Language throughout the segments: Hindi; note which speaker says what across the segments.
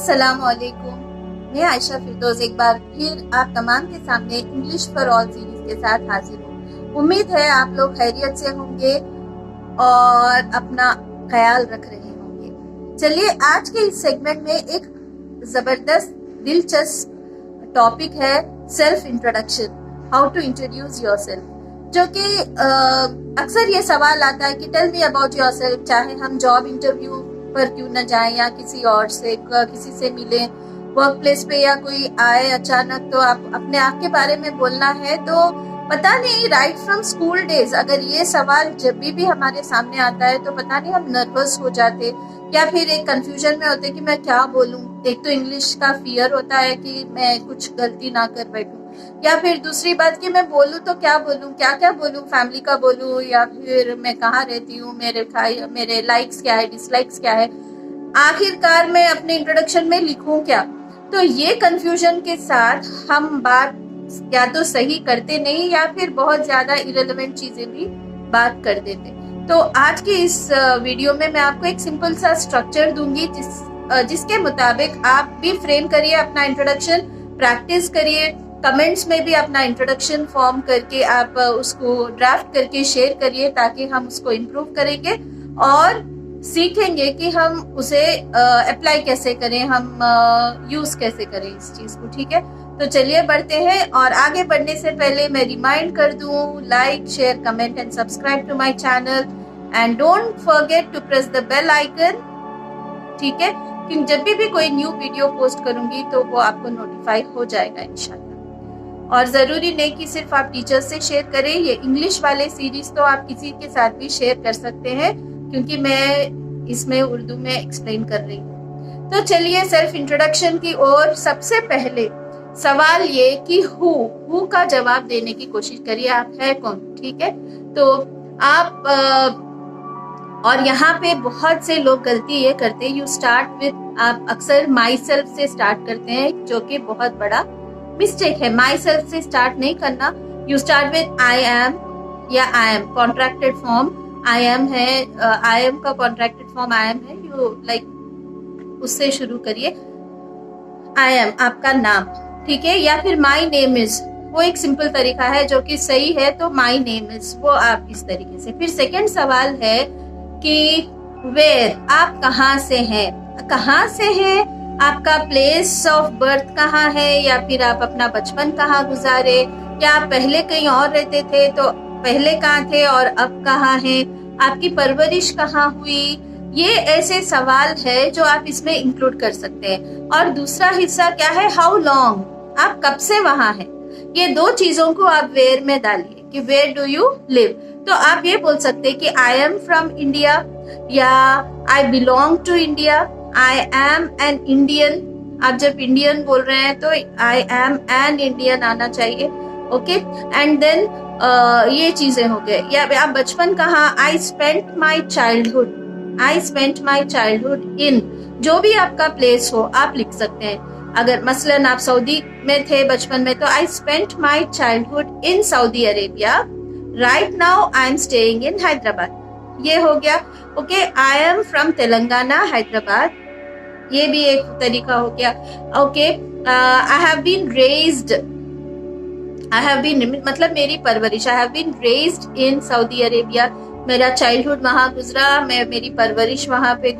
Speaker 1: अस्सलामुअलैकुम। मैं आयशा फिरदौस एक बार फिर आप तमाम के सामने इंग्लिश फॉर ऑल सीरीज के साथ हाजिर हूँ। उम्मीद है आप लोग खैरियत से होंगे और अपना ख्याल रख रहे होंगे। चलिए आज के इस सेगमेंट में एक जबरदस्त दिलचस्प टॉपिक है self introduction, how to introduce yourself, जो कि अक्सर ये सवाल आता है कि टेल मी अबाउट योरसेल्फ, चाहे हम जॉब इंटरव्यू पर क्यों न जाएं या किसी और से किसी से मिलें वर्क प्लेस पे या कोई आए अचानक, तो आप अपने आप के बारे में बोलना है। तो पता नहीं राइट फ्रॉम स्कूल डेज अगर ये सवाल जब भी हमारे सामने आता है तो पता नहीं हम नर्वस हो जाते या फिर एक कंफ्यूजन में होते कि मैं क्या बोलूं। एक तो इंग्लिश का फियर होता है कि मैं कुछ गलती ना कर बैठूं, या फिर दूसरी बात कि मैं बोलूं तो क्या बोलूं, क्या क्या बोलूं, फैमिली का बोलूं या फिर मैं कहाँ रहती हूँ, मेरे लाइक्स क्या है, डिसलाइक्स क्या है, आखिरकार मैं अपने इंट्रोडक्शन में लिखूं क्या। तो ये कंफ्यूजन के साथ हम बात या तो सही करते नहीं या फिर बहुत ज्यादा इरेलेवेंट चीजें भी बात कर देते। तो आज की इस वीडियो में मैं आपको एक सिंपल सा स्ट्रक्चर दूंगी जिसके मुताबिक आप भी फ्रेम करिए अपना इंट्रोडक्शन, प्रैक्टिस करिए, कमेंट्स में भी अपना इंट्रोडक्शन फॉर्म करके आप उसको ड्राफ्ट करके शेयर करिए ताकि हम उसको इम्प्रूव करेंगे और सीखेंगे कि हम उसे अप्लाई कैसे करें, हम यूज कैसे करें इस चीज को। ठीक है, तो चलिए बढ़ते हैं। और आगे बढ़ने से पहले मैं रिमाइंड कर दूं, like share comment and subscribe to my channel and don't forget to press the bell icon. ठीक है, कि जब भी कोई न्यू वीडियो पोस्ट करूंगी तो वो आपको नोटिफाई हो जाएगा इंशाल्लाह। और जरूरी नहीं कि सिर्फ आप टीचर्स से शेयर करें, ये इंग्लिश वाले सीरीज तो आप किसी के साथ भी शेयर कर सकते हैं क्योंकि मैं इसमें उर्दू में एक्सप्लेन कर रही हूँ। तो चलिए सेल्फ इंट्रोडक्शन की ओर। सबसे पहले सवाल ये कि हु का जवाब देने की कोशिश करिए, आप है कौन। ठीक है, तो आप और यहाँ पे बहुत से लोग गलती ये करते हैं, यू स्टार्ट विद, आप अक्सर माई सेल्फ से स्टार्ट करते हैं जो कि बहुत बड़ा मिस्टेक है। माई सेल्फ से स्टार्ट नहीं करना, you start with I am या I am, contracted form I am है, आई एम का कॉन्ट्रैक्टेड फॉर्म आई एम है, यू लाइक उससे शुरू करिए। आई एम आपका नाम, ठीक है, या फिर माई नेम इज, वो एक सिंपल तरीका है जो कि सही है, तो माई नेम इज वो आप इस तरीके से। फिर सेकंड सवाल है कि वेयर, आप कहाँ से हैं, कहाँ से हैं, आपका प्लेस ऑफ बर्थ कहाँ है, या फिर आप अपना बचपन कहाँ गुजारे, या आप पहले कहीं और रहते थे तो पहले कहाँ थे और अब कहाँ हैं, आपकी परवरिश कहाँ हुई। ये ऐसे सवाल है जो आप इसमें इंक्लूड कर सकते हैं। और दूसरा हिस्सा क्या है, हाउ लॉन्ग, आप कब से वहां हैं। ये दो चीजों को आप वेयर में डालिए कि वेयर डू यू लिव। तो आप ये बोल सकते हैं कि आई एम फ्रॉम इंडिया, या I belong to India, I am an Indian. आप जब इंडियन बोल रहे हैं तो आई एम एन इंडियन आना चाहिए। ओके, एंड देन ये चीजें हो गए। या आप बचपन कहाँ, आई spent my childhood, I spent my childhood इन, जो भी आपका प्लेस हो आप लिख सकते हैं। अगर मसलन आप सऊदी में थे बचपन में तो I spent my childhood in Saudi Arabia, right now I am staying in Hyderabad, ये हो गया। Okay, I am from Telangana Hyderabad, ये भी एक तरीका हो गया। Okay, I have been raised, I have been मतलब मेरी परवरिश, I have been raised in Saudi Arabia, मेरा चाइल्डहुड वहां गुजरा, मेरी परवरिश वहां पे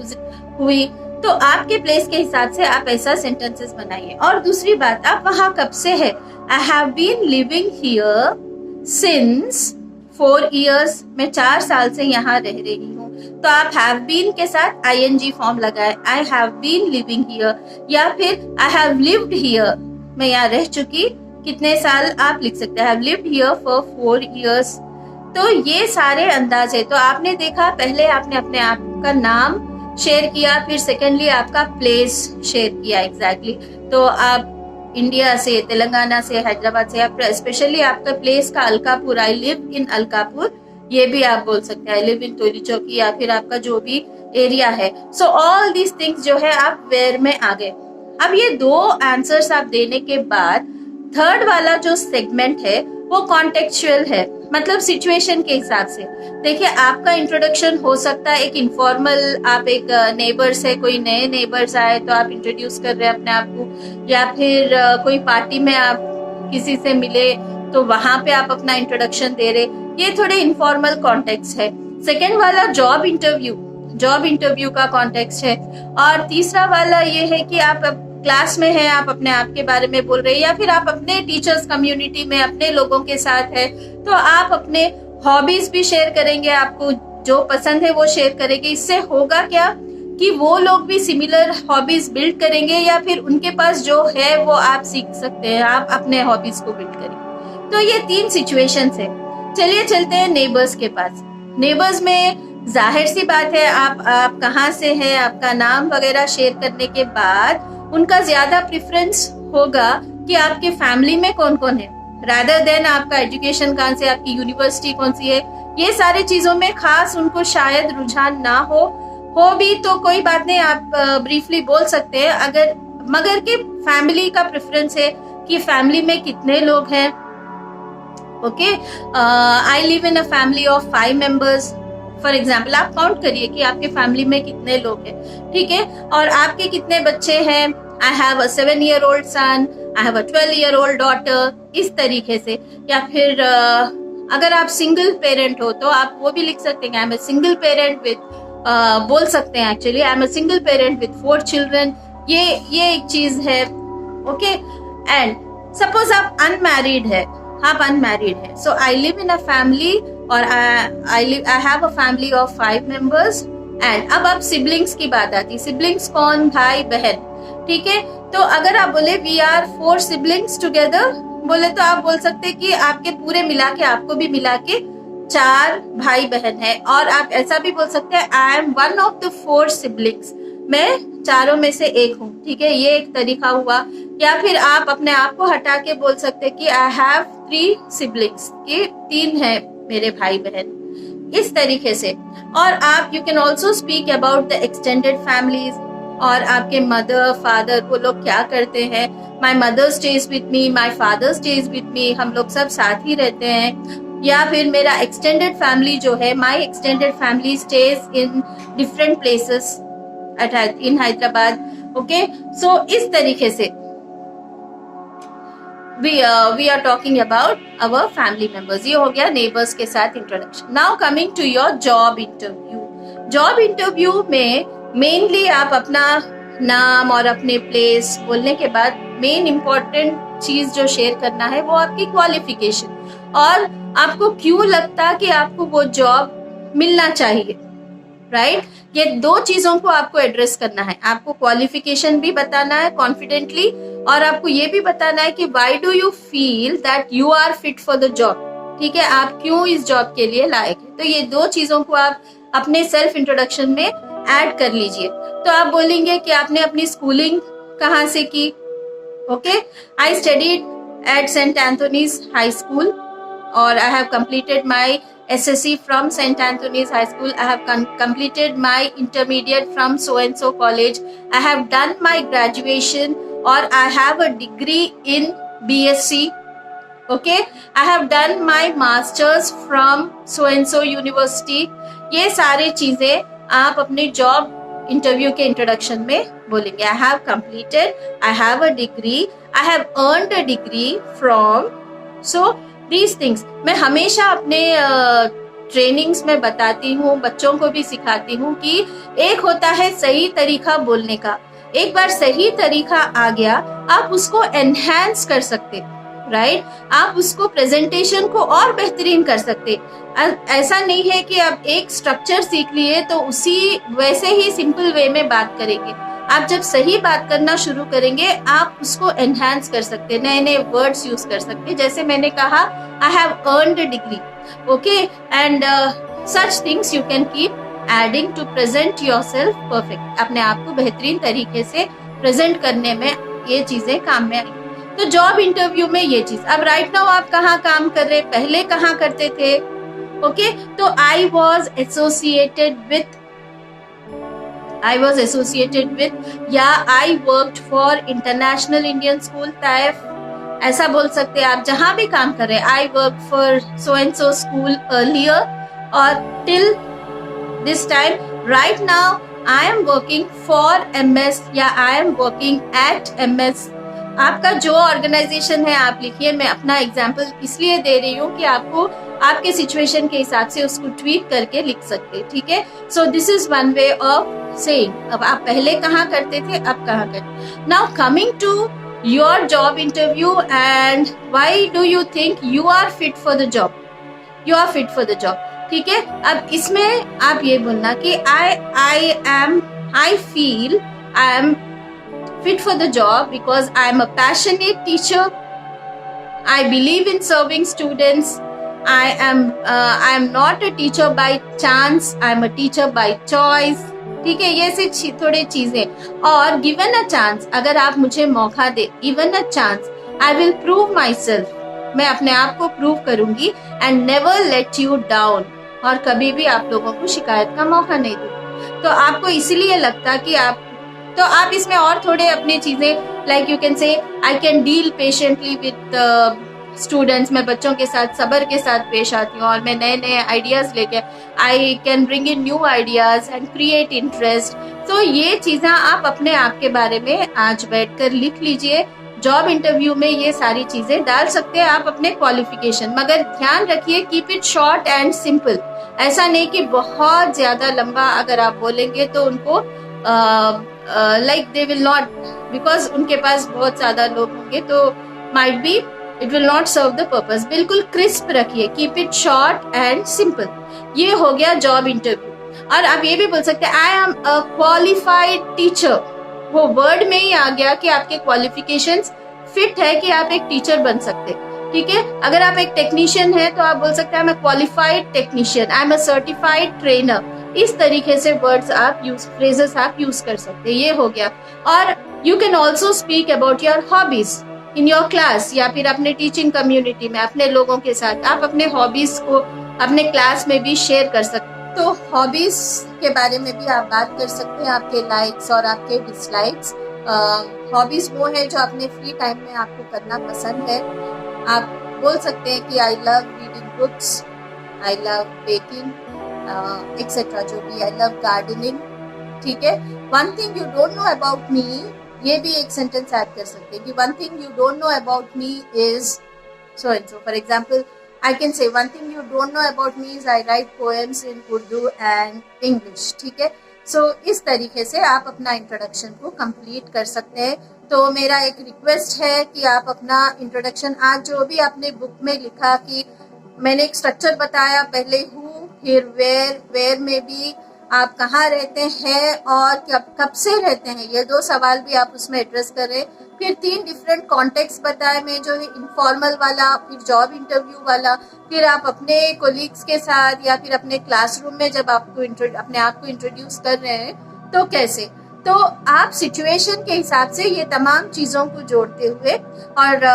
Speaker 1: हुई। तो आपके प्लेस के हिसाब से आप ऐसा सेंटेंसेस बनाइए। और दूसरी बात, आप वहां कब से है, I have been living here since 4 years, मैं 4 साल से यहाँ रह रही हूँ। तो आप हैव बीन के साथ ing फॉर्म लगाए, I have been living here, या फिर आई हैव लिव्ड हियर, मैं यहाँ रह चुकी कितने साल आप लिख सकते हैं, have lived here for 4 years। तो ये सारे अंदाज है। तो आपने देखा, पहले आपने अपने आप का नाम शेयर किया, फिर सेकेंडली आपका प्लेस शेयर किया एग्जैक्टली। तो आप इंडिया से, तेलंगाना से, हैदराबाद से, आप स्पेशली आपका प्लेस का अलकापुर, आई लिव इन अलकापुर, ये भी आप बोल सकते हैं, आई लिव इन टोली चौकी, या फिर आपका जो भी एरिया है। सो ऑल दीज थिंग्स जो है आप वेयर में आ गए। अब ये दो आंसर्स आप देने के बाद थर्ड वाला जो सेगमेंट है वो कॉन्टेक्चुअल है, मतलब सिचुएशन के हिसाब से। देखिए, आपका इंट्रोडक्शन हो सकता है एक इनफॉर्मल, आप एक नेबर्स है, कोई नए नेबर्स आए तो आप इंट्रोड्यूस कर रहे हैं अपने आप को, या फिर कोई पार्टी में आप किसी से मिले तो वहां पे आप अपना इंट्रोडक्शन दे रहे, ये थोड़े इनफॉर्मल कॉन्टेक्स्ट है। सेकेंड वाला जॉब इंटरव्यू का कॉन्टेक्स्ट है। और तीसरा वाला ये है कि आप क्लास में है, आप अपने आप के बारे में बोल रहे हैं, या फिर आप अपने टीचर्स कम्युनिटी में अपने लोगों के साथ है, तो आप अपने हॉबीज भी शेयर करेंगे, आपको जो पसंद है वो शेयर करेंगे। इससे होगा क्या कि वो लोग भी सिमिलर हॉबीज बिल्ड करेंगे, या फिर उनके पास जो है वो आप सीख सकते हैं, आप अपने हॉबीज को बिल्ड करेंगे। तो ये 3 सिचुएशंस है। चलिए चलते हैं नेबर्स के पास। नेबर्स में जाहिर सी बात है, आप कहाँ से हैं, आपका नाम वगैरह शेयर करने के बाद उनका ज्यादा प्रेफरेंस होगा कि आपके फैमिली में कौन कौन है, रादर देन आपका एजुकेशन कहाँ से, आपकी यूनिवर्सिटी कौन सी है। ये सारी चीजों में खास उनको शायद रुझान ना हो भी तो कोई बात नहीं, आप ब्रीफली बोल सकते हैं। अगर मगर के फैमिली का प्रेफरेंस है कि फैमिली में कितने लोग हैं। Okay, I live in a family of 5 members for example. आप काउंट करिए कि आपके फैमिली में कितने लोग हैं, ठीक है, और आपके कितने बच्चे हैं। I have a 7-year-old son, I have a 12-year-old daughter, इस तरीके से। या फिर अगर आप सिंगल पेरेंट हो तो आप वो भी लिख सकते हैं, I am a single parent with, बोल सकते हैं actually, I am a single parent with 4 children. ये एक चीज है। ओके, एंड सपोज आप अनमैरिड है, so I live in a family, और I have a family of 5 members. And अब सिबलिंग्स की बात आती है। सिबलिंग्स कौन, भाई बहन, ठीक है। तो अगर आप बोले वी आर 4 सिबलिंग्स टुगेदर बोले, तो आप बोल सकते हैं कि आपके पूरे मिला के, आपको भी मिला के 4 भाई बहन है। और आप ऐसा भी बोल सकते हैं, I M 1 of the 4 siblings, मैं चारों में से एक हूँ, ठीक है, ये एक तरीका हुआ। या फिर आप अपने आप को हटा के बोल सकते हैं कि आई हैव 3 siblings, कि 3 है मेरे भाई बहन, इस तरीके से। और आप you can also speak about the extended families, और आपके मदर फादर वो लोग क्या करते हैं। My mother stage with me, my father stage with me, हम लोग सब साथ ही रहते हैं। या फिर मेरा एक्सटेंडेड फैमिली जो है, my extended family stays in different places in Hyderabad. Okay, so इस तरीके से we are talking about our family members। ये हो गया नेबर्स के साथ introduction. Now coming to your job interview में मेनली आप अपना नाम और अपने प्लेस बोलने के बाद मेन इम्पोर्टेंट चीज जो शेयर करना है वो आपकी क्वालिफिकेशन, और आपको क्यों लगता कि आपको वो जॉब मिलना चाहिए, राइट। ये 2 चीजों को आपको एड्रेस करना है। आपको क्वालिफिकेशन भी बताना है कॉन्फिडेंटली, और आपको ये भी बताना है कि why do you feel that you are fit for the job, ठीक है, आप क्यों इस जॉब के लिए लायक है। तो ये 2 चीजों को आप अपने सेल्फ इंट्रोडक्शन में ऐड कर लीजिए। तो आप बोलेंगे कि आपने अपनी स्कूलिंग कहाँ से की। Okay, I studied at saint Anthony's high school, और I have completed my SSC from St. Anthony's High School. I have completed my intermediate from so and so college. I have done my graduation, or I have a degree in BSc. Okay, I have done my masters from so and so university. ये सारे चीजें आप अपने जॉब इंटरव्यू के इंट्रोडक्शन में बोलेंगे। I have completed, I have a degree, I have earned a degree from so these things। मैं हमेशा अपने ट्रेनिंग्स में बताती हूँ, बच्चों को भी सिखाती हूँ कि एक होता है सही तरीका बोलने का। एक बार सही तरीका आ गया, आप उसको एनहांस कर सकते, राइट। आप उसको प्रेजेंटेशन को और बेहतरीन कर सकते। ऐसा नहीं है कि आप एक स्ट्रक्चर सीख लिए तो उसी वैसे ही सिंपल वे में बात करेंगे। आप जब सही बात करना शुरू करेंगे, आप उसको एनहांस कर सकते, नए नए वर्ड्स यूज कर सकते। जैसे मैंने कहा, I have earned a degree, okay, and such things you can keep adding to present yourself perfect. अपने आप को बेहतरीन तरीके से प्रेजेंट करने में ये चीजें काम में आई। तो जॉब इंटरव्यू में ये चीज। अब राइट नाउ आप कहाँ काम कर रहे, पहले कहाँ करते थे। ओके, तो आई वॉज एसोसिएटेड विथ, या I worked for International Indian School, TAIF, ऐसा बोल सकते हैं आप जहां भी काम कर रहे हैं, I work for so and so school earlier और till this time right now I am working for MS या I am working at MS। आपका जो ऑर्गेनाइजेशन है आप लिखिए, मैं अपना एग्जाम्पल इसलिए दे रही हूँ कि आपको आपके सिचुएशन के हिसाब से उसको ट्वीट करके लिख सकते हैं, ठीक है। So this is one way of saying. अब आप पहले कहाँ करते थे, अब कहाँ करते। Now coming to your job interview and why do you think you are fit for the job, you are fit for the job, ठीक है। अब इसमें आप ये बोलना कि I feel I am fit for the job because I am a passionate teacher. I believe in serving students. I am not a teacher by chance. I am a teacher by choice. ठीक है, ये से थोड़े चीजें। और given a chance, अगर आप मुझे मौका दे, given a chance, I will prove myself. मैं अपने आप को प्रूव करूंगी and never let you down. और कभी भी आप लोगों को शिकायत का मौका नहीं दूंगी। तो आपको इसीलिए लगता कि आप इसमें और थोड़े अपनी चीजें like you can say I can deal patiently with students, मैं बच्चों के साथ सब्र के साथ पेश आती हूँ और मैं नए नए आइडियाज लेके I can bring in new ideas and create interest. तो ये चीजें आप अपने आप के बारे में आज बैठकर लिख लीजिए। जॉब इंटरव्यू में ये सारी चीजें डाल सकते हैं आप अपने क्वालिफिकेशन, मगर ध्यान रखिए keep it short and simple. ऐसा नहीं कि बहुत ज्यादा लंबा अगर आप बोलेंगे तो उनको like they will not, because उनके पास बहुत ज्यादा लोग होंगे तो might be it will not serve the purpose. बिल्कुल क्रिस्प रखिए, keep it short and simple. ये हो गया जॉब इंटरव्यू। और आप ये भी बोल सकते हैं I am a qualified teacher. वो वर्ड में ही आ गया कि आपके क्वालिफिकेशंस फिट है कि आप एक टीचर बन सकते, ठीक है। अगर आप एक टेक्नीशियन है तो आप बोल सकते हैं I am a qualified technician, I am a certified trainer. इस तरीके से वर्ड्स आप फ्रेजेस आप यूज कर सकते हैं। ये हो गया। और you can also speak about your hobbies in your class या फिर अपने टीचिंग कम्युनिटी में अपने लोगों के साथ आप अपने हॉबीज को अपने क्लास में भी शेयर कर सकते हैं। तो हॉबीज के बारे में भी आप बात कर सकते हैं, आपके लाइक्स और आपके डिसलाइक्स। हॉबीज वो है जो अपने फ्री टाइम में आपको करना पसंद है। आप बोल सकते हैं कि I love reading books, I love baking etcetera, जो भी, आई लव गार्डनिंग, ठीक है। One thing you don't know about me, ये भी एक सेंटेंस ऐड कर सकते हैं कि one thing you don't know about me is so and so. For example I can say one thing you don't know about me is I write poems in Urdu and English, ठीक है। So इस तरीके से आप अपना इंट्रोडक्शन को कंप्लीट कर सकते हैं। तो मेरा एक रिक्वेस्ट है कि आप अपना इंट्रोडक्शन आज जो भी आपने बुक में लिखा कि मैंने एक स्ट्रक्चर बताया, पहले हूँ, फिर वेयर में भी आप कहाँ रहते हैं और कब से रहते हैं, ये 2 सवाल भी आप उसमें एड्रेस करें। फिर 3 डिफरेंट कॉन्टेक्स्ट बताए मैं, जो है इनफॉर्मल वाला, फिर जॉब इंटरव्यू वाला, फिर आप अपने कोलीग्स के साथ या फिर अपने क्लासरूम में जब आपको अपने आप को इंट्रोड्यूस कर रहे हैं तो कैसे। तो आप सिचुएशन के हिसाब से ये तमाम चीज़ों को जोड़ते हुए और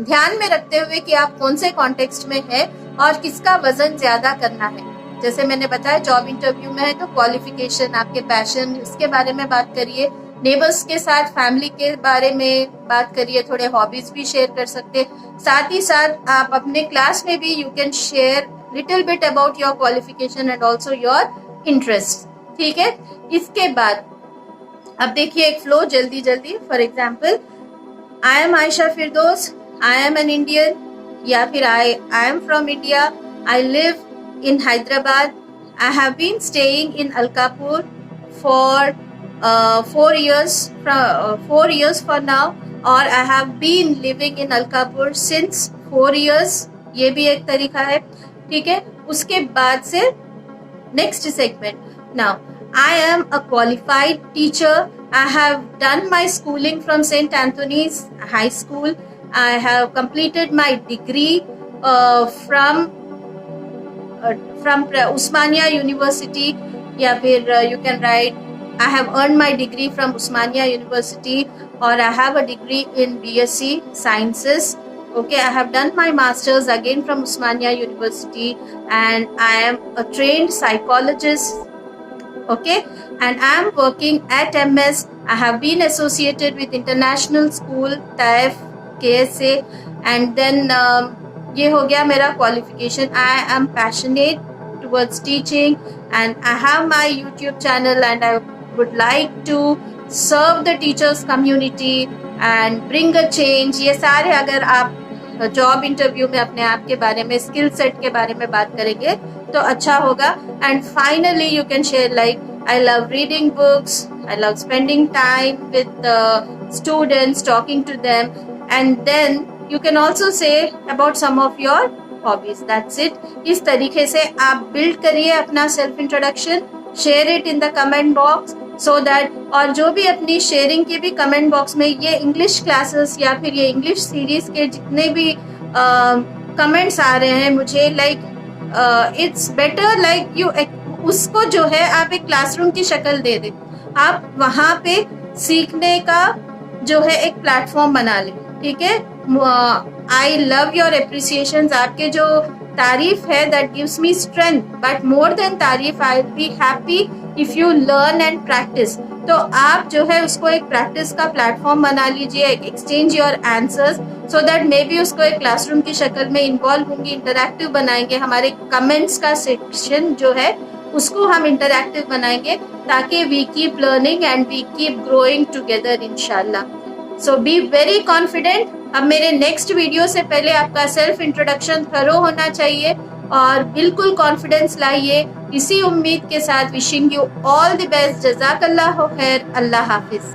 Speaker 1: ध्यान में रखते हुए कि आप कौन से कॉन्टेक्स्ट में है और किसका वजन ज्यादा करना है। जैसे मैंने बताया जॉब इंटरव्यू में है तो क्वालिफिकेशन, आपके पैशन, इसके बारे में बात करिए। नेबर्स के साथ, फैमिली के बारे में बात करिए, थोड़े हॉबीज भी शेयर कर सकते। साथ ही साथ आप अपने क्लास में भी you can share little bit about your qualification and also your interest, ठीक है। इसके बाद अब देखिए एक फ्लो जल्दी जल्दी। For example I am Ayesha Firdaus, I am an Indian, या फिर I am from India, I live in Hyderabad, I have been staying in Alkapur for 4 years for now, or I have been living in Alkapur since 4 years, ये भी एक तरीका है, ठीक है। उसके बाद से next segment. Now I am a qualified teacher. I have done my schooling from St. Anthony's High School. I have completed my degree from Usmania University, या फिर you can write I have earned my degree from Usmania University, or I have a degree in BSc Sciences. Okay, I have done my masters again from Usmania University, and I am a trained psychologist. Okay, and I am working at MS. I have been associated with International School TAIF KSA and then ये हो गया मेरा qualification. I am passionate towards teaching and I have my YouTube channel and I would like to serve the teachers community and bring a change. ये सारे अगर आप जॉब इंटरव्यू में अपने आप के बारे में, स्किल सेट के बारे में बात करेंगे तो अच्छा होगा. And finally you can share like I love reading books, I love spending time with students, talking to them, and then you can also say about some of your hobbies. That's it. इस तरीके से आप बिल्ड करिए अपना self introduction, share it in the comment box so that, और जो भी अपनी शेयरिंग के भी कमेंट बॉक्स में ये इंग्लिश क्लासेस या फिर ये इंग्लिश सीरीज के जितने भी कमेंट्स आ रहे हैं मुझे, like it's better like you उसको जो है आप एक क्लासरूम की शक्ल दे दें. आप वहाँ पे सीखने का जो है एक प्लेटफॉर्म बना लें. ठीक है. I love your appreciations. आपके जो तारीफ है that gives me strength, but more than तारीफ I will be happy if you learn and practice. तो आप जो है उसको एक प्रैक्टिस का प्लेटफॉर्म बना लीजिए, exchange your answers so that may be उसको एक क्लासरूम की शक्ल में इन्वॉल्व होंगे, इंटरैक्टिव बनाएंगे. हमारे कमेंट्स का सेक्शन जो है उसको हम इंटरैक्टिव बनाएंगे ताकि we keep learning and we keep growing together इंशाल्लाह. So be very confident. अब मेरे नेक्स्ट वीडियो से पहले आपका सेल्फ इंट्रोडक्शन थरो होना चाहिए और बिल्कुल कॉन्फिडेंस लाइए. इसी उम्मीद के साथ wishing you all the best. जज़ाकल्लाह खैर. अल्लाह हाफिज.